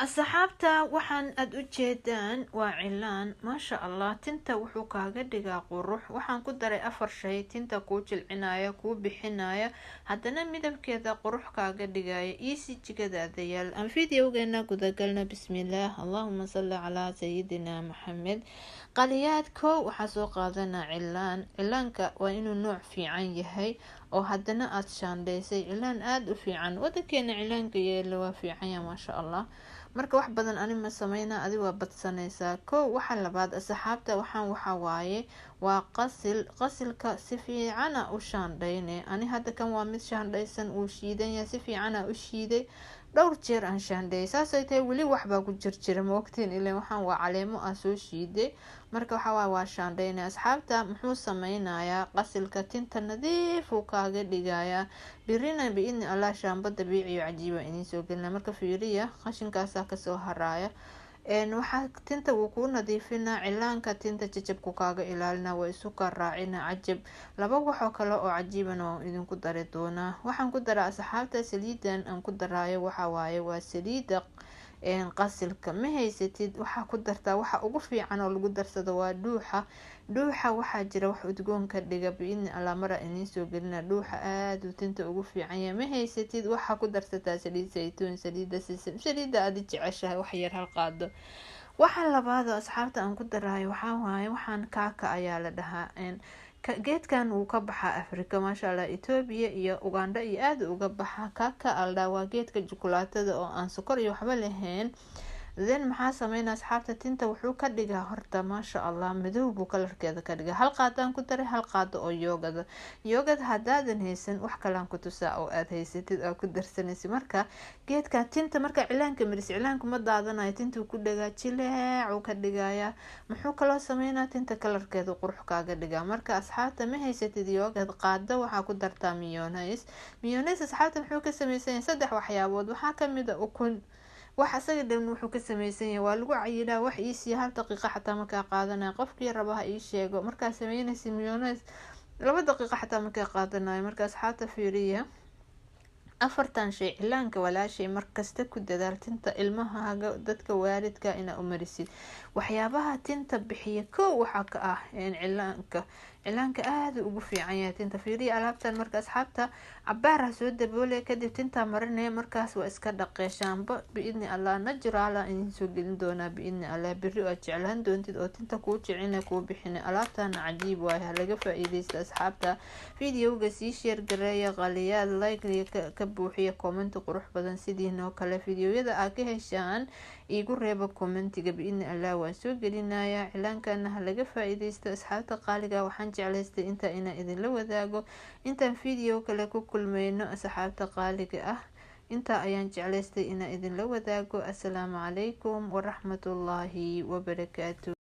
asxaabta waxaan aad u jeedaan waa cilaan maasha allah. tinta wuxuu kaaga dhigaa qurux. waxaan ku daray 4 shay tinta kuu jilcinaya, kuu bixinaya, haddana midabkeeda qurux kaaga dhigaya. easy jigadaada yaal. aan videogeena gudagalna. bismillaah, allahuma salli calaa sayidina maxamed. qaliyaad kow waxaa soo qaadanaa cilaan. cilaanka waa inuu nooc fiican yahay oo haddana aad shaandhaysay. cilaan aada u fiican wadankeena cilaanka yeela waa fiicanya maasha allah. marka wax badan ani ma sameynaa, adi waa badsanaysaa. kow waxa labaad asxaabta waxaa waaye waa qasilka si fiicana u shaandhayne. ani hadda kan waa mid shaandhaysan, uu shiidan yahay, si fiicana u shiiday. dhowr jeer aan shaandhayay, saasay tahay weli waxbaa ku jirjira maogtiin, ileen waxaan waa caleemo ah soo shiiday. marka waxawaaye waa shaandhayne. asxaabta muxuu sameynayaa qasilka tinta nadiif uu kaaga dhigayaa. birina biidni allah shaamba dabiici iyo cajiiba idiin soo gelina. marka fiiriya qashinkaasaa kasoo haraaya. waxaa tinta wuu kuu nadiifinaa. cilaanka tinta jajabku kaaga ilaalina. waa isu kaa raacina cajab. laba waxoo kale oo cajiibana waan idinku dari doonaa. waxaan ku daraa asxaabta saliidan aan ku daraayo waxawaaye waa saliida qasilka. ma haysatid waxaa ku dartaa waxa ugu fiican oo lagu darsado waa dhuuxa. waxaa jira wax udgoon ka dhiga biidni allah mara idiin soo gelina. dhuuxa aada uu tinta ugu fiican yahay. ma haysatid waxaa ku darsataa saliid saytuun, saliida sisam, saliida aada jeceshahay, wax yar hal qaado. waxa labaado asxaabta aan ku daraayo waxawaaye waxaan kaaka ayaa la dhahaa. geedkan wuu ka baxaa afrika maasha allah. etoobiya iyo uganda iyo aada uga baxa. kaaka aldhaa waa geedka jukulaatada oo aan sokor iyo waxba lahayn. then maxaa sameynaa asxaabta, tinta wuxuu ka dhigaa horta maasha allah madow buu kalarkeeda ka dhigaa. hal qaadaan ku daray, hal qaado oo yoogad haddaadan haysan wax kalaan ku tusaa oo aada haysatid aa ku darsanaysa. marka geedka tinta marka cilaanka maris, cilaanku ma daadanayo, tintuu ku dhagaa jileecuu ka dhigayaa. muxuu kaloo sameynaa tinta kalarkeeda qurux kaaga dhigaa. marka asxaabta ma haysatid yoogad, qaado waxaa ku dartaa miyonays. asxaabta muxuu ka sameysan yahay 3 waxyaabood. waxaa kamid a ukun. wax asaga dhan wuxuu ka sameysan yahay waa lagu cayilaa. wax iisiya 1 daqiiqa xataa markaa qaadanaya. qofkii raba ha ii sheego. markaa sameynaysa miyonays 2 daqiiqa xataa markaa qaadanayo. marka asxaabta fiiriya 4tan shay. cilaanka walaashay markasta ku dadaal tinta ilmahaaga, dadka waalidka inaa u marisid. waxyaabaha tinta bixiya kow waxaa ka ah cilaanka aada ugu fiican yahay tinta. fiiriya alaabtan. marka asxaabta cabaarha soo daboole kadib tintaa marinaya. markaas waa iska dhaqee. shaamba biidni allah najraala idiin soo gelin doonaa biidni allah. beri aad jeclaan doontid oo tinta kuu jicina kuu bixina. alaabtana cajiib waaye, halaga faa-iideysta asxaabta. videoga sii sheer gareeya, qaliyaad like ka buuxiya, comment qurux badan sidiinoo kale. videoyada aa ka heshaan iigu reeba commentiga biidni allah waan soo gelinaya. cilaankana halaga faa-iideysto asxaabta qaaliga. waxaan jeclaystay intaa inaan idinla wadaago. intaan video kale ku kulmayno asxaabta qaaliga ah, intaa ayaan jeclaystay inaan idinla wadaago. assalaamu calaykum waraxmatullaahi wabarakaatu.